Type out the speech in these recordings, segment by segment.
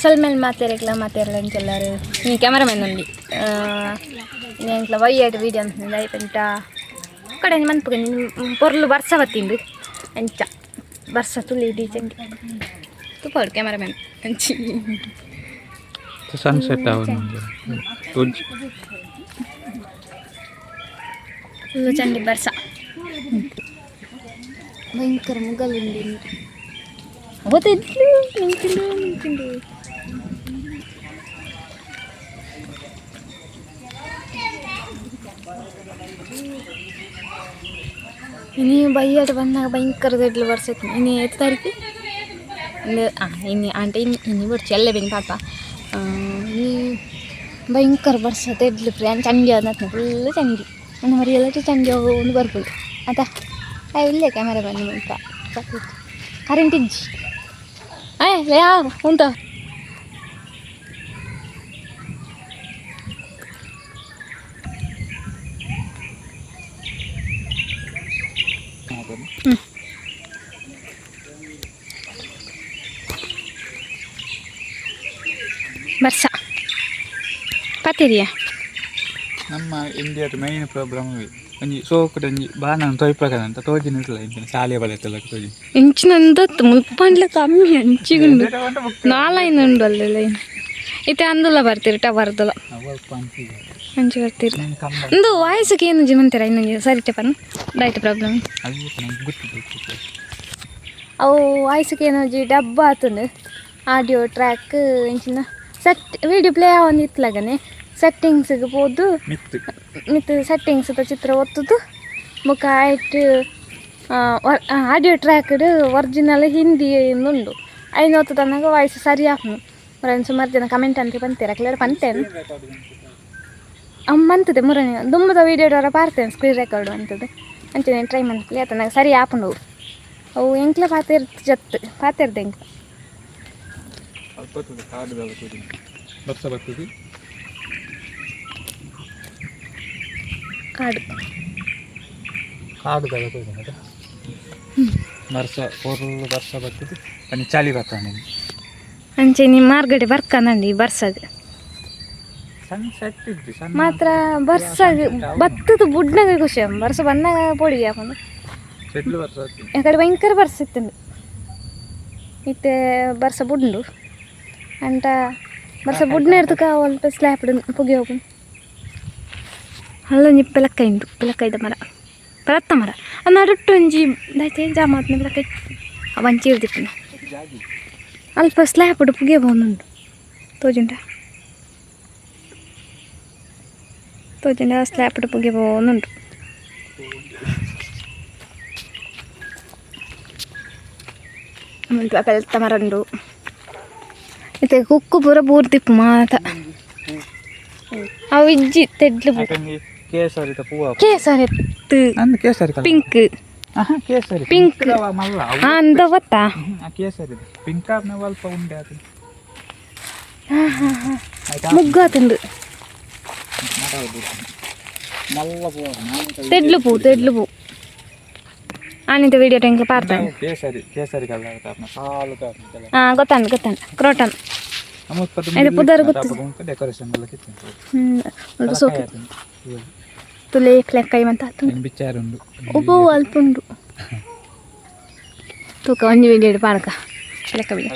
ಸಲ್ಮೇಲೆ ಮಾತಾಡಲ್ಲ ಅಂತೆಲ್ಲರು ನೀನು ಕ್ಯಾಮರಾಮನ್ ಉಂಡಿ నేను వయ్యాడు వీడియో అంటున్నాను అయిపోయింట అక్కడ మనకు పొరలు బర్స పట్టింది అంచ బర్స తులి డీజెంట్ తుపాడు కెమెరామెన్ మంచి సన్సెట్ ఫుల్ చండి బర్స భయంకర ముగ్గలు ఉంది నించుండు ini బయట పడినాక భయంకర దెడ్లు పడుతుంది ఇన్ని ఎత్తుతారికి ఇన్ని అంటే ఇన్ని కూడా చెల్లెబింది పాప ఇన్ని భయంకರ ಬರ್ಸ ದೆಡ್ಲು ಫ್ರೆಂಡ್ ಚಂಡಿ ಅದನ್ನ ಫುಲ್ ಚಂಡಿ ನನ್ನ ಮರಿ ಎಲ್ಲ ಚಂಡಿ ಒಂದು ಬರ್ಬೋದು ಆಯ್ತಾ ಇಲ್ಲೇ ಕ್ಯಾಮೆರಾ ಬಂದು ಅಂತ ಕರೆಂಟ್ ಇಜ್ಜಿ ಯಾವ ಉಂಟು ಬರ್ಸ ಪತ್ತಿರಿಯಾ ನಮ್ಮ ಇಂಡಿಯಾದ ಮೈನ್ ಪ್ರಾಬ್ಲಮ್ ಒಂಜಿ ಸೋಕುಡಂಜಿ ಬಾನನ ತೊಯ್ಪಕದಂತ ತೋಜಿನಿರ್ಲ ಇಂಚಿನ ಶಾಲೆ ಬಲೆತ್ತಲ್ಲ ತೋಜಿ ಇಂಚಿನಂದತ್ತು ಮುಲ್ಪಂಡ್ಲ ಕಮ್ಮಿ ಹಂಚಿಗುಂಡು ನಾಲೈನು ಉಂಡು ಅಲ್ಲೆಲ್ಲ ಇತ್ತೆ ಅಂದುಲ್ಲ ಬರ್ತೀರಿ ಟವರ್ದಲ್ಲ ಹಂಚಿ ಬರ್ತೀರಿ ಒಂದು ವಾಯ್ಸ್ಗೆ ಏನು ಜೀವಂತೀರ ಇನ್ನೊಂದು ಸರಿ ಟೆಪನ್ ಡೈಟ್ ಪ್ರಾಬ್ಲಮ್ ಅವು ವಾಯ್ಸ್ಗೆ ಏನೋ ಜಿ ಡಬ್ಬ ಆತಂದು ಆಡಿಯೋ ಟ್ರ್ಯಾಕ್ ಇಂಚಿನ ಸೆಟ್ ವೀಡಿಯೋ ಪ್ಲೇ ಆವೊಂದು ಇತ್ಲಾಗನೆ ಸೆಟ್ಟಿಂಗ್ಸ್ಗೆ ಹೋದು ಮಿತ್ ಸೆಟ್ಟಿಂಗ್ಸ್ ಚಿತ್ರ ಒತ್ತುದು ಮುಖ ಆಯ್ತು ಆಡಿಯೋ ಟ್ರ್ಯಾಕ್ಡ್ ಒರಿಜಿನಲ್ ಹಿಂದಿ ಉಂಡು ಐನು ಒತ್ತುದನ್ನಾಗ ವಾಯ್ಸ್ ಸರಿ ಆಪನು ಮರನ್ನು ಸುಮಾರು ಜನ ಕಮೆಂಟ್ ಅಂತ ಬಂತೇನೆ ಕ್ಲಿಯರ್ ಪಂತೇನು ಮಂತದೆ ಮುರನೆ ದುಮ್ಮದ ವೀಡಿಯೋಡವರ ಪಾರ್ತೇನೆ ಸ್ಕ್ರೀನ್ ರೆಕಾರ್ಡು ಅಂತದ್ದು ಅಂಚೆ ನಾನು ಟ್ರೈ ಮಾಡ್ಲಿ ಆತ ನನಗೆ ಸರಿ ಆಪನು ಅವು ಎಂಕ್ಲೆ ಪಾತಿರ್ದೆ ಎಂಕ್ಲೆ ಕಾಡು ಬರ್ಸ ಪೊರ್ಲು ಬರ್ಸ ಬರ್ತದೆ ಪನಿ ಚಾಲಿ ಬರ್ತಾನೆ ಅಂಚೆ ನಿಮ್ಮ ಮಾರ್ಗಡೆ ಬರ್ಕಂದಂಡಿ ಬರ್ಸಗೆ ಸನ್ಸೆಟ್ ಇದ್ದು ಮಾತ್ರ ಬರ್ಸಗೆ ಬತ್ತದ ಬುಡ್ನಾಗ ಖುಷಿ ಬರ್ಸ ಬಂದಾಗ ಪೊಡಿಗೆ ಹಾಕೊಂಡು చెట్లు ಬರ್ಸ ఇక్కడ భయంకర ಬರ್ಸ ಇತ್ತಂಡು ಇತ್ತೆ ಬರ್ಸ ಬುಡ್ಡು ಅಂಟ ಬರ್ಸ ಬುಡ್ನ ಎಡ್ತಕ ಒಲ್ಪ ಸ್ಲ್ಯಾಪ್ ಪುಗಿ ಹೋಗು ಅಲ್ಲೊಂಜಿ ಪಿಲಕ್ಕೈದ ಮರ ಪರತ್ತ ಮರ ಅದು ನಡುಟ್ಟು ಒಂಜಿ ದೈತೆ ಜಾಮಾತ್ನ ಪಿಲಕ್ಕೈ ಅವಂಚಿ ಇರ್ದಿಪ್ಪನ ಅಲ್ಪ ಸ್ಲ್ಯಾಪ್ ಪುಗಿ ಹೋಗುಂಡು ತೋಜುಂಟ ಸ್ಲ್ಯಾಪ್ ಪುಗಿ ಹೋಗುಂಡು పెద్ద మరండు అయితే కుక్కు పూర పూర్తిప్పు మాత అవి ఇజ్జి తెడ్లు కేసరి పింక్ పింక్ అందవత్త ముగ్గాతుండు తెడ్లు పూ ಆನಿಂದ ವಿಡಿಯೋ ಟೆಂಕ್ಲ ಪಾರ್ತಾನೆ ಗೊತ್ತಾಂಡು ಕ್ರೋಟನ್ ಇದು ಪುದರ್ ಗೊತ್ತು ಡೆಕೋರೇಷನ್ ಸೋಕೆ ತುಲೆ ಲೆಕ್ಕೈ ಮಂತ ಉಪ್ಪು ಅಲ್ಪ ಉಂಡು ತೂಕ ಒಂಜಿ ವಿಡಿಯೋ ಪಾಡ್ಕ ಲೆಕ್ಕ ಬಿಡಿ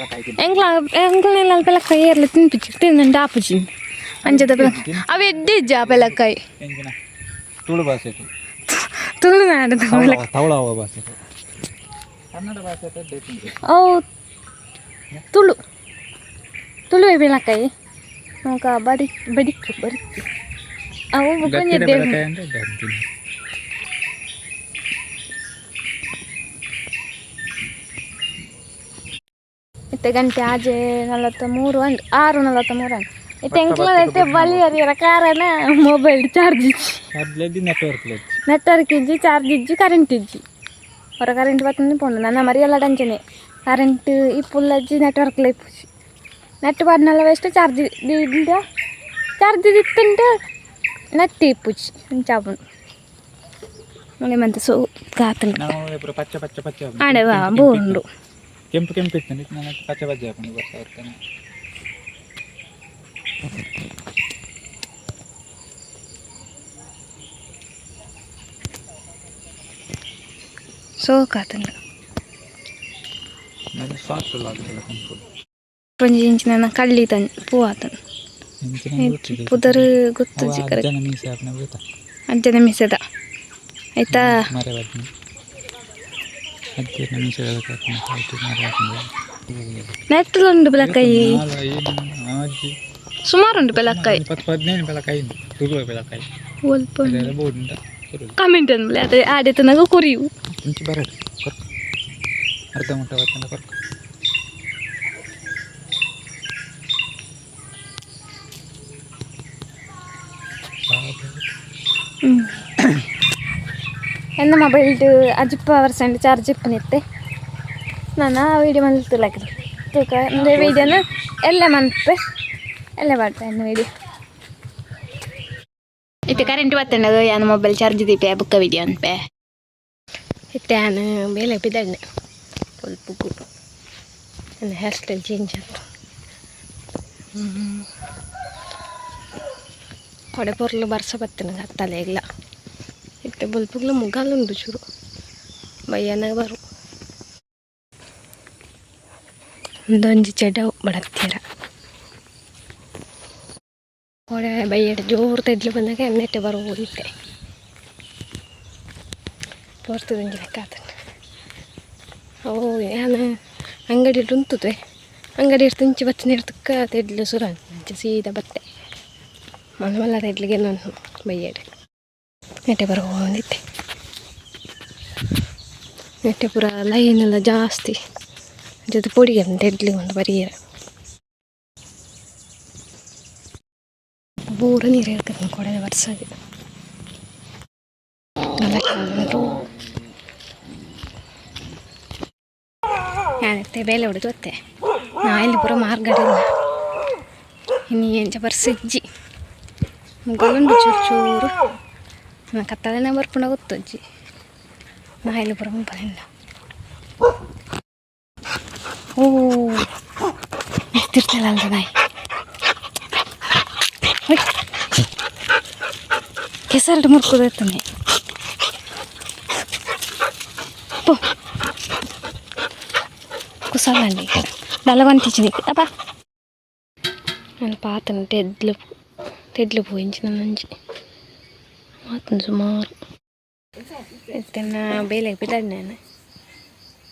ಎಂಕ್ಲೆಲ್ಲ ಅಲ್ಪ ಲೆಕ್ಕ ಏರ್ಲ ತಿಂದಂಡು ಆಪುಜಿ ಅಂಜದ ಅವು ಎಡ್ಡಿಜ್ಜ ಆ ಪೆಲಕ್ಕಾಯಿ ತುಳುನಾಡು ಅವು ತುಳು ಬೆಳಕಾಯಿ ನಮ್ಗೆ ಬಡಿಕ್ಕು ಅವು ಇತ್ತೆ ಗಂಟೆ ಆಜೆ 43 ಅಂಡ್ 6:43 ಅಂಡ್ ಇತ್ತೆ ಎಂಕ್ಲೈತೆ ಬಲಿ ಅರಿಯರ ಕಾರಣ ಮೊಬೈಲ್ ಚಾರ್ಜ್ ಇಜ್ಜಿ ನೆಟ್ವರ್ಕ್ ಇಜ್ಜಿ ಚಾರ್ಜ್ ಇಜ್ಜಿ ಕರೆಂಟ್ ಇಜ್ಜಿ ಹೊರ ಕರೆಂಟ್ ಬರ್ತಂದು ಪೋಂಡು ನನ್ನ ಮರಿಯಲ್ಲ ಟಂಚನೆ ಕರೆಂಟ್ ಈ ಫುಲ್ ಅಜ್ಜಿ ನೆಟ್ವರ್ಕ್ ಇಪ್ಪುಜಿ ನೆಟ್ ಪಾಡ್ನಲ್ಲ ವೇಸ್ಟ್ ಚಾರ್ಜ್ ಇತ್ತುಂಟು ನೆಟ್ ಇಪ್ಪುಜಿ ಚಾಪುಂಡು ನೋಡಿ ಮಂತೆ ಸೊ ಕಾತುಂಡು ಆಡೆ ಬಾ ಬೋಂಡು ಕೆಂಪು ಇತ್ತು ಪಚ್ಚ ಬಜ್ಜಿ ಹಾಕೊಂಡು ಸೋಕಾತಂಡ ನಾನು ಸಾಕಲ್ಲ ಆಗ್ತದೆ ಒಂಜಿ ಇಂಚಿನ ಕಳ್ಳಿ ತನ್ ಪೂ ಆತನು ಪುದರ್ ಗೊತ್ತು ಅಜ್ಜನ ಮೀಸದ ಆಯ್ತಾ ನೆಟ್ಟಲುಂಡು ಬೆಲಕಾಯಿ ಸುಮಾರು ಉಂಟು ಬೆಲಕಾಯಿ 15 ಬೆಲಕಾಯಿ ಬೆಲಕಾಯಿ ಕಮೆಂಟ್ ಅಂದ್ಮೇಲೆ ಅದೇ ಆಡೈತೆ ನಂಗೆ ಕುರಿಯು ಇಂಚು ಬರೋದು ಕೊರ್ಕು ಅರ್ಧ ಮುಟ್ಟ ಬರ್ತಂಡ ಕೊರ್ಕು ಎನ್ನ ಮೊಬೈಲ್ಡು 50% ಚಾರ್ಜ್ ಇಪ್ಪನಿತ್ತೆ ನಾನು ಆ ವೀಡಿಯೋ ಮಲ್ತಲಾಕಿದೆ ತೂಕ ಅಂದರೆ ವೀಡಿಯೋನ ಎಲ್ಲ ಮನ್ಪೆ ಎಲ್ಲ ಮಾಡ್ತೆ ಎನ್ನ ವೀಡಿಯೋ ಇತ್ತೆ ಕರೆಂಟ್ ಬತ್ತಂಡ ಯಾನ ಮೊಬೈಲ್ ಚಾರ್ಜ್ ದೀಪೆ ಬುಕ್ಕ ವೀಡಿಯೋ ಅನ್ಪೆ ಇತ್ತೆ ಯಾನು ಬೇಲೆ ಬಿದ್ದಣ್ಣೆ ಸ್ವಲ್ಪ ನನ್ನ ಹೇರ್ ಸ್ಟೈಲ್ ಚೇಂಜ್ ಆಯ್ತು ಕೊಡೆ ಪೊರ್ಲು ಬರ್ಸ ಬತ್ತನ ಹತ್ತಲೇ ಇಲ್ಲ ಇತ್ತೆ ಬಲ್ಪುಗ್ಲ ಮುಗಾಲುಂಡು ಚೂರು ಬಯ್ಯನಾಗ ಬರು ಒಂದೊಂಜಿ ಚೆಡ ಬಡತ್ತೀರ ಕೊಡೆ ಬಯ್ಯಡ ಜೋರು ತೆಡ್ಲು ಬಂದಾಗ ಎಣ್ಣೆಟ್ಟೆ ಬರೋದಿತ್ತೆ ತೋರ್ತದಂಜಿ ಲೆಕ್ಕಾತನ ಓ ನಾನು ಅಂಗಡಿ ಉಂತುತ್ತೆ ಅಂಗಡಿ ಇರ್ತು ಇಂಚಿ ಬಚ್ಚನ ಇರ್ತಕ್ಕ ತೆಡ್ಲು ಸುರ ಸೀದಾ ಬತ್ತೆ ಮಲ್ಲ ಮಲ್ಲ ತೆಡ್ಲಿಗೆ ನಾನು ಬಯ್ಯಡೆ ನೆಟ್ಟೆ ಬರೋದಿತ್ತೆ ನೆಟ್ಟೆ ಪೂರ ಲೈನ್ ಎಲ್ಲ ಜಾಸ್ತಿ ಜೊತೆ ಪೊಡಿಗೆ ತೆಡ್ಲಿ ಒಂದು ಬರೀರ ಪೂರ ನೀರು ಹೇಳ್ತೀನಿ ಕೊಡದೆ ವರ್ಷಗೆ ಯಾನತ್ತೆ ಬೇಲೆ ಹೊಡೆದು ಒತ್ತೆ ನಾ ಇಲ್ಲಿ ಪೂರ ಮಾರ್ಗಡಿಲ್ಲ ಇನ್ನು ಎಂಚ ಬರ್ಸಜ್ಜಿ ಮುಗಲುಂಡು ಚೂರು ಚೂರು ನನ್ನ ಕತ್ತಲೆನೇ ಬರ್ಪುಂಡ ಗೊತ್ತಜ್ಜಿ ನಾ ಇಲ್ಲಿ ಪೂರ ಮುಂಪಲಿಲ್ಲ ಓ ಎತ್ತಿರ್ತಲ್ಲ ಅಲ್ದ ನಾಯಿ ಕೆಸರಡು ಮುರ್ಕೋದೈತಾನೆ ಕುಸಲಂಡಿ ದಲವಂತಿಚಿನಿ ಅಪ್ಪ ನಾನು ಪಾತನ ತೆಡ್ಲು పోయించిన ನಂಜಿ ಮಾತನು ಸುಮಾರು ಎತ್ತನ್ನ ಬೇಲೆ ಎಪ್ಪಿದ್ದಾಳೆ ನಾನು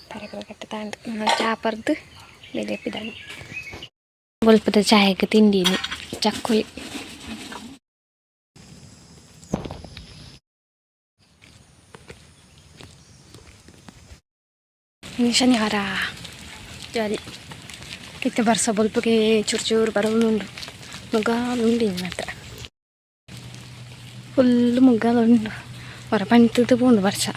ತರಕರ ಕಟ್ಟ ತಾಂಡು ನಾನು ಚಾಪರ್ದು ಬೇಲೆ ಎಪ್ಪಿದ್ದಾಳೆ ಸ್ವಲ್ಪದ ಚಾಯಕ್ಕೆ ತಿಂಡೀನಿ ಚಕ್ಕುಲಿ ಶನಿವಾರ ಜಾಲಿ ಇತ್ತೆ ಬರ್ಸ ಬಲ್ಪಿಗೆ ಚೂರು ಚೂರು ಬರೋನುಂಡು ಮುಗ್ಗಾಲುಂಡು ಇನ್ನು ಮಾತ್ರ ಫುಲ್ಲು ಮುಗ್ಗಾಲುಂಡು ಹೊರ ಪಂತದ್ದು ಪೋಂಡು ಬರ್ಸ